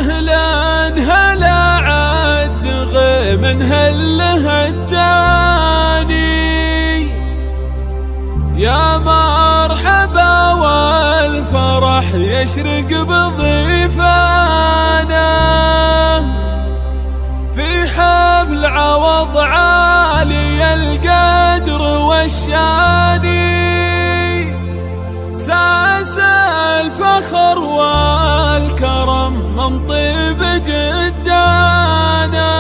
أهلا هلا عد من هله التاني، يا مرحبا والفرح يشرق بضيفانا، في حفل عوض عالي القدر والشاني، ساس الفخر والكرم من طيب جدانا.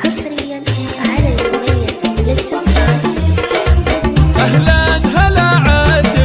حصريا على المميز للسماع. أهلا هلا عد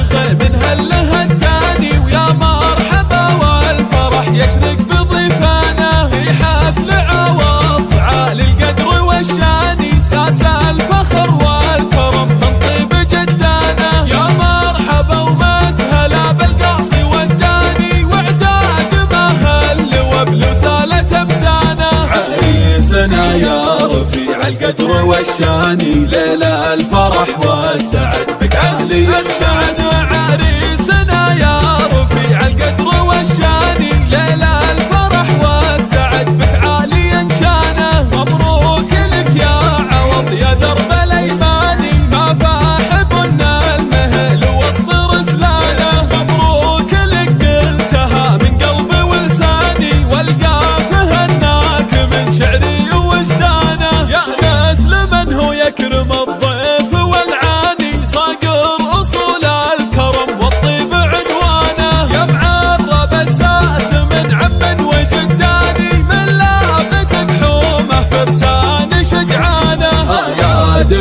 من هله التاني، ويا مرحبا والفرح يشرق بضيفانا، في حفل عوض عالي القدر والشاني، ساس الفخر والكرم من طيب جدانا، يا مرحبا ومسهلا بالقاصي والداني، وعداد مهل وبلوسالة امتانا، عريسنا يا رفيع القدر والشاني، ليلة الفرح والسعد بك عالي الشان، عريسنا يا رفيع القدر والشاني، ليلة الفرح والسعد بك عالي انشانه، مبروك لك يا عوض يا درب الايماني، ما فاحبنا المهل وسط رسلانه، مبروك لك قلتها من قلبي ولساني، والقافه هناك من شعري ووجدانه، يا ناس لمن هو يكرم الضيف والعاني، صقر اصول الكرم والطيب عنوانه، يا معرب الساس من عم وجداني، من لابتك حومه فرسان شجعانه، يا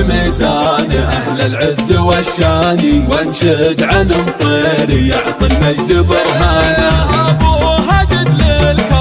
ميزان اهل العز والشاني، وانشد عن مطير يعطي المجد برهانه، ابوها جد للكرم